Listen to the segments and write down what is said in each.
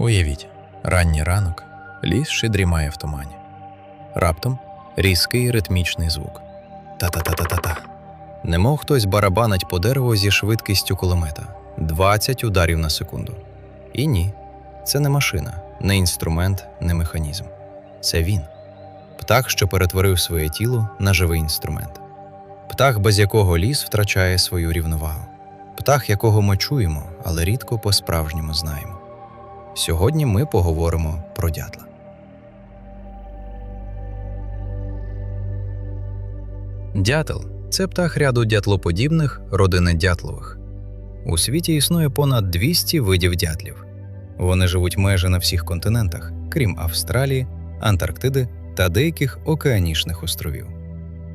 Уявіть, ранній ранок, ліс ще дрімає в тумані. Раптом різкий ритмічний звук. Та-та-та-та-та-та. Немов хтось барабанить по дереву зі швидкістю кулемета. 20 ударів на секунду. І ні, це не машина, не інструмент, не механізм. Це він. Птах, що перетворив своє тіло на живий інструмент. Птах, без якого ліс втрачає свою рівновагу. Птах, якого ми чуємо, але рідко по-справжньому знаємо. Сьогодні ми поговоримо про дятла. Дятел – це птах ряду дятлоподібних родини дятлових. У світі існує понад 200 видів дятлів. Вони живуть майже на всіх континентах, крім Австралії, Антарктиди та деяких океанічних островів.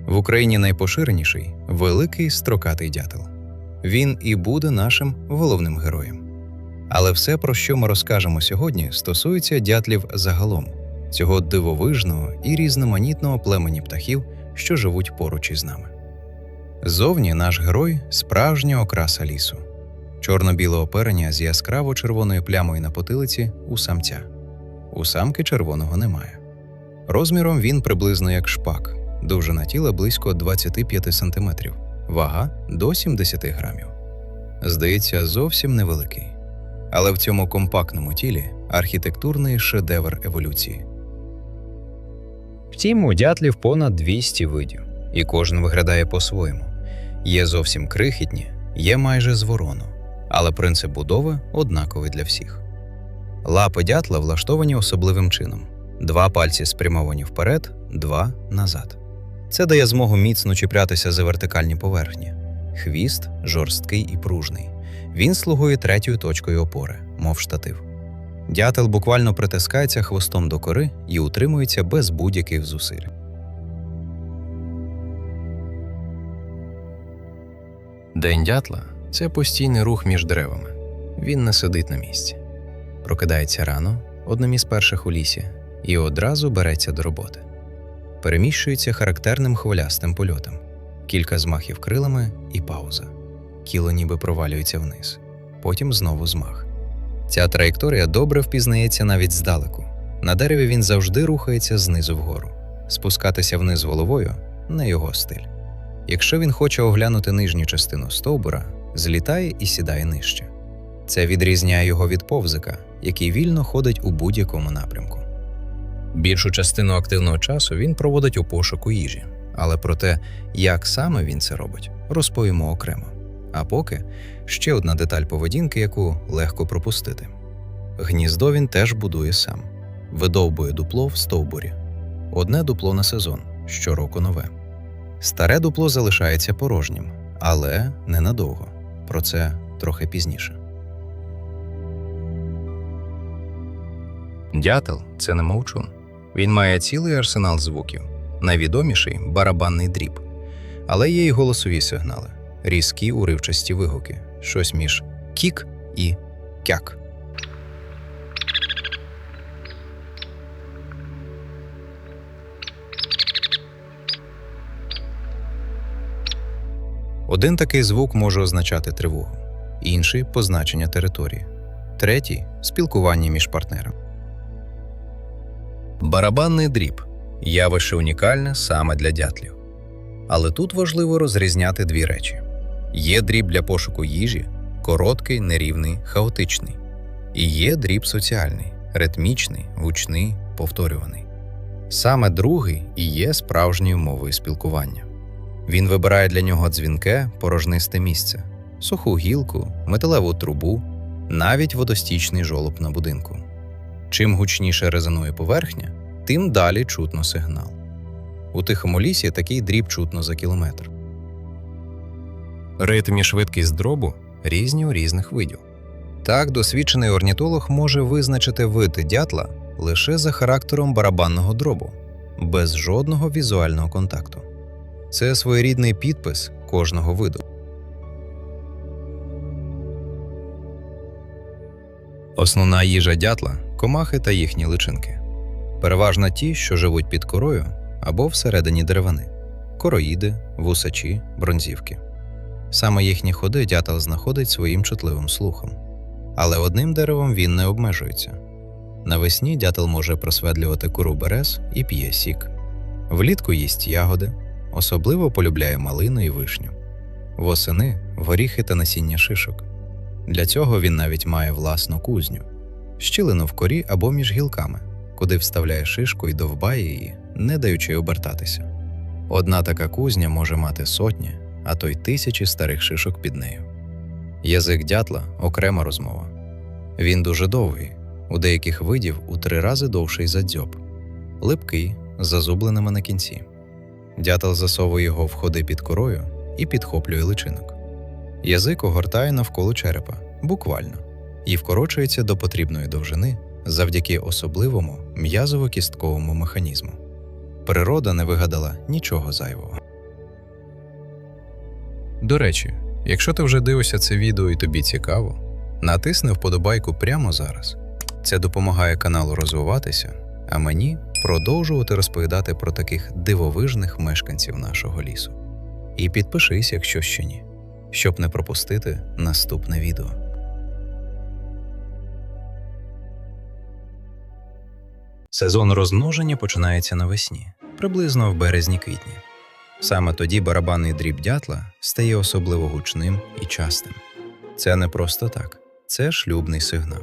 В Україні найпоширеніший – великий строкатий дятел. Він і буде нашим головним героєм. Але все, про що ми розкажемо сьогодні, стосується дятлів загалом, цього дивовижного і різноманітного племені птахів, що живуть поруч із нами. Ззовні наш герой – справжня окраса лісу. Чорно-біле оперення з яскраво-червоною плямою на потилиці у самця. У самки червоного немає. Розміром він приблизно як шпак, довжина тіла близько 25 см, вага – до 70 грамів. Здається, зовсім невеликий. Але в цьому компактному тілі архітектурний шедевр еволюції. Втім, у дятлів понад 200 видів, і кожен виглядає по-своєму. Є зовсім крихітні, є майже з ворону, але принцип будови однаковий для всіх. Лапи дятла влаштовані особливим чином. 2 пальці спрямовані вперед, 2 – назад. Це дає змогу міцно чіплятися за вертикальні поверхні. Хвіст жорсткий і пружний. Він слугує третьою точкою опори, мов штатив. Дятел буквально притискається хвостом до кори і утримується без будь-яких зусиль. День дятла – це постійний рух між деревами. Він не сидить на місці. Прокидається рано, одним із перших у лісі, і одразу береться до роботи. Переміщується характерним хвилястим польотом. Кілька змахів крилами і пауза. Кіло ніби провалюється вниз. Потім знову змах. Ця траєкторія добре впізнається навіть здалеку. На дереві він завжди рухається знизу вгору. Спускатися вниз головою – не його стиль. Якщо він хоче оглянути нижню частину стовбура, злітає і сідає нижче. Це відрізняє його від повзика, який вільно ходить у будь-якому напрямку. Більшу частину активного часу він проводить у пошуку їжі. Але про те, як саме він це робить, розповімо окремо. А поки ще одна деталь поведінки, яку легко пропустити. Гніздо він теж будує сам. Видовбує дупло в стовбурі. Одне дупло на сезон, щороку нове. Старе дупло залишається порожнім, але ненадовго. Про це трохи пізніше. Дятел – це не мовчун. Він має цілий арсенал звуків. Найвідоміший – барабанний дріб. Але є й голосові сигнали. Різкі уривчасті вигуки. Щось між «кік» і «кяк». Один такий звук може означати тривогу, інший – позначення території, третій – спілкування між партнерами. Барабанний дріб – явище унікальне саме для дятлів. Але тут важливо розрізняти дві речі. Є дріб для пошуку їжі – короткий, нерівний, хаотичний. І є дріб соціальний – ритмічний, гучний, повторюваний. Саме другий і є справжньою мовою спілкування. Він вибирає для нього дзвінке, порожнисте місце, суху гілку, металеву трубу, навіть водостічний жолоб на будинку. Чим гучніше резонує поверхня, тим далі чутно сигнал. У тихому лісі такий дріб чутно за кілометр. Ритм і швидкість дробу різні у різних видів. Так, досвідчений орнітолог може визначити вид дятла лише за характером барабанного дробу, без жодного візуального контакту. Це своєрідний підпис кожного виду. Основна їжа дятла – комахи та їхні личинки. Переважно ті, що живуть під корою або всередині деревини – короїди, вусачі, бронзівки. Саме їхні ходи дятел знаходить своїм чутливим слухом. Але одним деревом він не обмежується. Навесні дятел може просведлювати кору берез і п'є сік. Влітку їсть ягоди, особливо полюбляє малину і вишню. Восени – горіхи та насіння шишок. Для цього він навіть має власну кузню – щілину в корі або між гілками, куди вставляє шишку і довбає її, не даючи обертатися. Одна така кузня може мати сотні, а то й тисячі старих шишок під нею. Язик дятла – окрема розмова. Він дуже довгий, у деяких видів у 3 рази довший за дзьоб. Липкий, з зазубленими на кінці. Дятел засовує його в ходи під корою і підхоплює личинок. Язик огортає навколо черепа, буквально, і вкорочується до потрібної довжини завдяки особливому м'язово-кістковому механізму. Природа не вигадала нічого зайвого. До речі, якщо ти вже дивишся це відео і тобі цікаво, натисни вподобайку прямо зараз. Це допомагає каналу розвиватися, а мені продовжувати розповідати про таких дивовижних мешканців нашого лісу. І підпишись, якщо ще ні, щоб не пропустити наступне відео. Сезон розмноження починається навесні, приблизно в березні-квітні. Саме тоді барабанний дріб дятла стає особливо гучним і частим. Це не просто так, це шлюбний сигнал.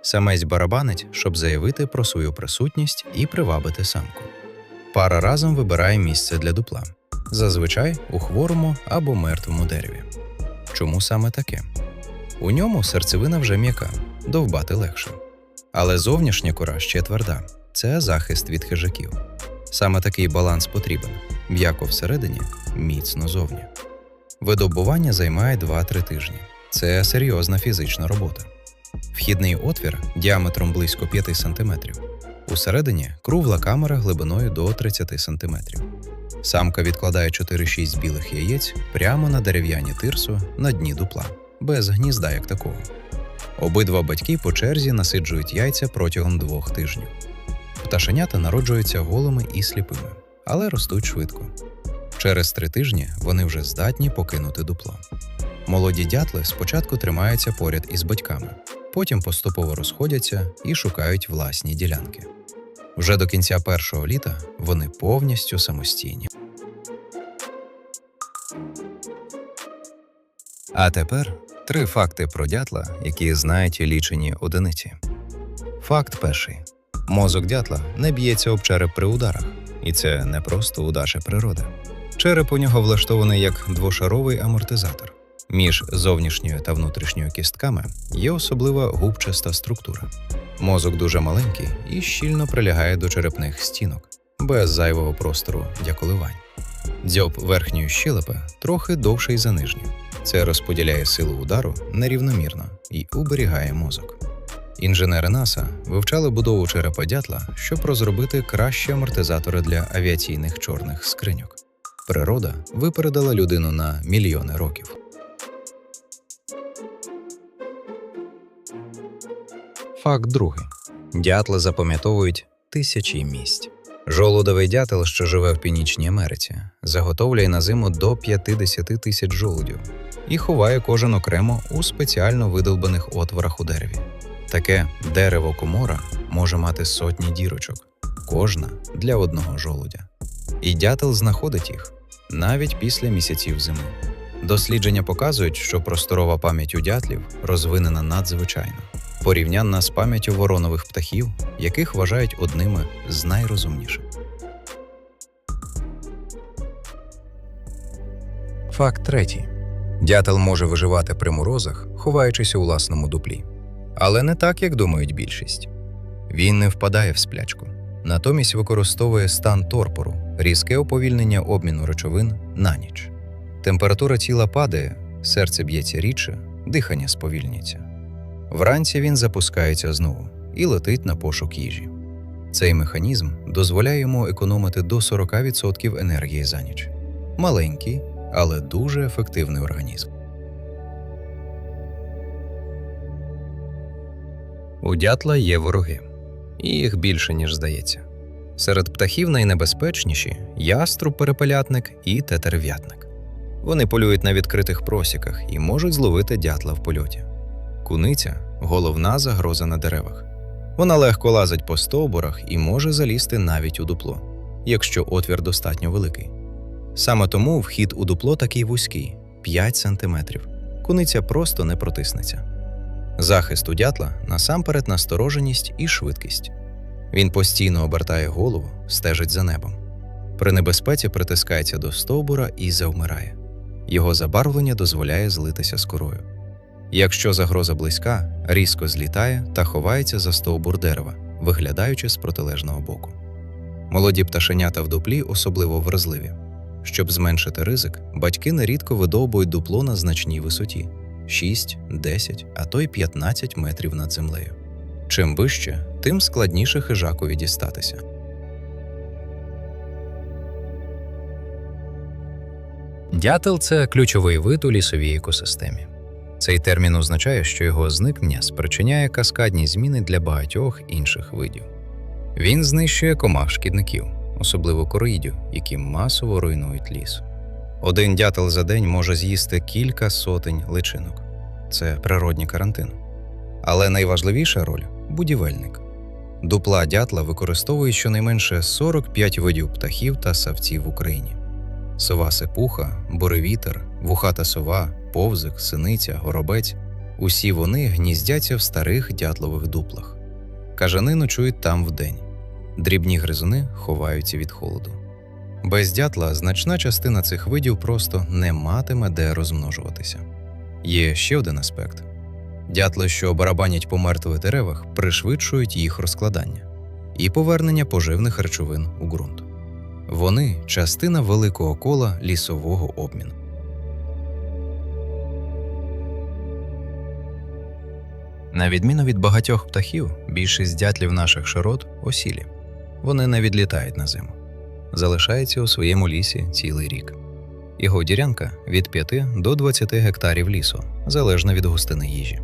Самець барабанить, щоб заявити про свою присутність і привабити самку. Пара разом вибирає місце для дупла, зазвичай у хворому або мертвому дереві. Чому саме таке? У ньому серцевина вже м'яка, довбати легше. Але зовнішня кора ще тверда – це захист від хижаків. Саме такий баланс потрібен – м'яко всередині, міцно зовні. Видобування займає 2-3 тижні. Це серйозна фізична робота. Вхідний отвір діаметром близько 5 см. Усередині – кругла камера глибиною до 30 см. Самка відкладає 4-6 білих яєць прямо на дерев'яні тирсу на дні дупла, без гнізда як такого. Обидва батьки по черзі насиджують яйця протягом 2 тижнів. Пташенята народжуються голими і сліпими, але ростуть швидко. Через 3 тижні вони вже здатні покинути дупло. Молоді дятли спочатку тримаються поряд із батьками, потім поступово розходяться і шукають власні ділянки. Вже до кінця першого літа вони повністю самостійні. А тепер 3 факти про дятла, які знають лічені одиниці. Факт перший. Мозок дятла не б'ється об череп при ударах. І це не просто удача природи. Череп у нього влаштований як двошаровий амортизатор. Між зовнішньою та внутрішньою кістками є особлива губчаста структура. Мозок дуже маленький і щільно прилягає до черепних стінок, без зайвого простору для коливань. Дзьоб верхньої щелепи трохи довший за нижню. Це розподіляє силу удару нерівномірно і уберігає мозок. Інженери НАСА вивчали будову черепа дятла, щоб розробити кращі амортизатори для авіаційних чорних скриньок. Природа випередила людину на мільйони років. Факт другий. Дятли запам'ятовують тисячі місць. Жолудовий дятел, що живе в Північній Америці, заготовлює на зиму до 50 тисяч жолудів і ховає кожен окремо у спеціально видовбаних отворах у дереві. Таке дерево-комора може мати сотні дірочок, кожна для одного жолудя. І дятел знаходить їх навіть після місяців зими. Дослідження показують, що просторова пам'ять у дятлів розвинена надзвичайно, порівнянна з пам'яттю воронових птахів, яких вважають одними з найрозумніших. Факт третій. Дятел може виживати при морозах, ховаючись у власному дуплі. Але не так, як думають більшість. Він не впадає в сплячку. Натомість використовує стан торпору, різке уповільнення обміну речовин на ніч. Температура тіла падає, серце б'ється рідше, дихання сповільнюється. Вранці він запускається знову і летить на пошук їжі. Цей механізм дозволяє йому економити до 40% енергії за ніч. Маленький, але дуже ефективний організм. У дятла є вороги. І їх більше, ніж здається. Серед птахів найнебезпечніші – яструб-перепелятник і тетерев'ятник. Вони полюють на відкритих просіках і можуть зловити дятла в польоті. Куниця – головна загроза на деревах. Вона легко лазить по стовбурах і може залізти навіть у дупло, якщо отвір достатньо великий. Саме тому вхід у дупло такий вузький – 5 см. Куниця просто не протиснеться. Захист у дятла – насамперед настороженість і швидкість. Він постійно обертає голову, стежить за небом. При небезпеці притискається до стовбура і завмирає. Його забарвлення дозволяє злитися з корою. Якщо загроза близька, різко злітає та ховається за стовбур дерева, виглядаючи з протилежного боку. Молоді пташенята в дуплі особливо вразливі. Щоб зменшити ризик, батьки нерідко видовбують дупло на значній висоті – 6, 10, а то й 15 метрів над землею. Чим вище, тим складніше хижакові дістатися. Дятел – це ключовий вид у лісовій екосистемі. Цей термін означає, що його зникнення спричиняє каскадні зміни для багатьох інших видів. Він знищує комах-шкідників, особливо короїдів, які масово руйнують ліс. Один дятел за день може з'їсти кілька сотень личинок. Це природній карантин. Але найважливіша роль – будівельник. Дупла дятла використовують щонайменше 45 видів птахів та савців в Україні. Сова-сипуха, буревітер, вухата сова, повзик, синиця, горобець – усі вони гніздяться в старих дятлових дуплах. Кажани ночують там вдень. Дрібні гризуни ховаються від холоду. Без дятла значна частина цих видів просто не матиме де розмножуватися. Є ще один аспект. Дятли, що барабанять по мертвих деревах, пришвидшують їх розкладання і повернення поживних речовин у ґрунт. Вони – частина великого кола лісового обміну. На відміну від багатьох птахів, більшість дятлів наших широт – осілі. Вони не відлітають на зиму. Залишаються у своєму лісі цілий рік. Його ділянка – від 5 до 20 гектарів лісу, залежно від густини їжі.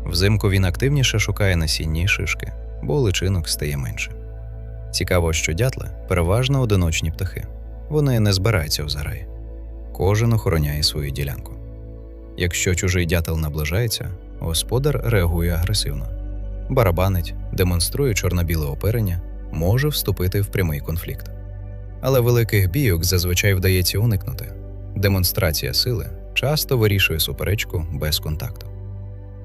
Взимку він активніше шукає насіння і шишки, бо личинок стає менше. Цікаво, що дятли – переважно одиночні птахи. Вони не збираються в зграї. Кожен охороняє свою ділянку. Якщо чужий дятел наближається, господар реагує агресивно. Барабанить, демонструє чорно-біле оперення, може вступити в прямий конфлікт. Але великих бійок зазвичай вдається уникнути. Демонстрація сили часто вирішує суперечку без контакту.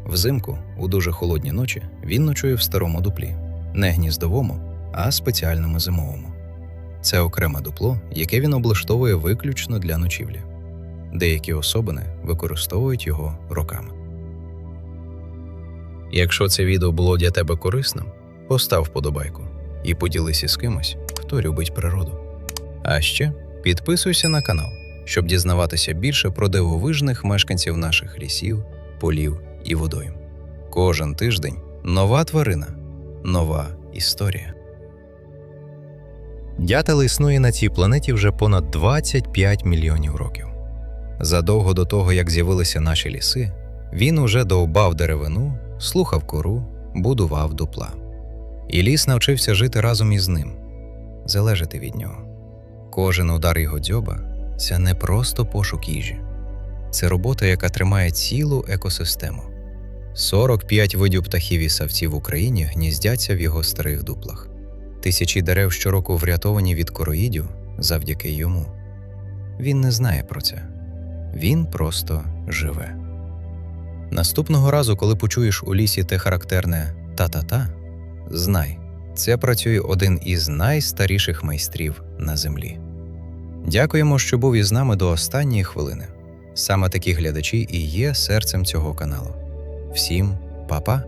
Взимку, у дуже холодні ночі, він ночує в старому дуплі. Не гніздовому, а спеціальному зимовому. Це окреме дупло, яке він облаштовує виключно для ночівлі. Деякі особини використовують його роками. Якщо це відео було для тебе корисним, постав вподобайку і поділися з кимось, хто любить природу. А ще підписуйся на канал, щоб дізнаватися більше про дивовижних мешканців наших лісів, полів і водойм. Кожен тиждень нова тварина, нова історія. Дятел існує на цій планеті вже понад 25 мільйонів років. Задовго до того, як з'явилися наші ліси, він уже довбав деревину, слухав кору, будував дупла. І ліс навчився жити разом із ним, залежати від нього. Кожен удар його дзьоба – це не просто пошук їжі. Це робота, яка тримає цілу екосистему. 45 видів птахів і савців в Україні гніздяться в його старих дуплах. Тисячі дерев щороку врятовані від короїдів завдяки йому. Він не знає про це. Він просто живе. Наступного разу, коли почуєш у лісі те характерне «та-та-та», знай, це працює один із найстаріших майстрів на землі. Дякуємо, що був із нами до останньої хвилини. Саме такі глядачі і є серцем цього каналу. Всім па-па!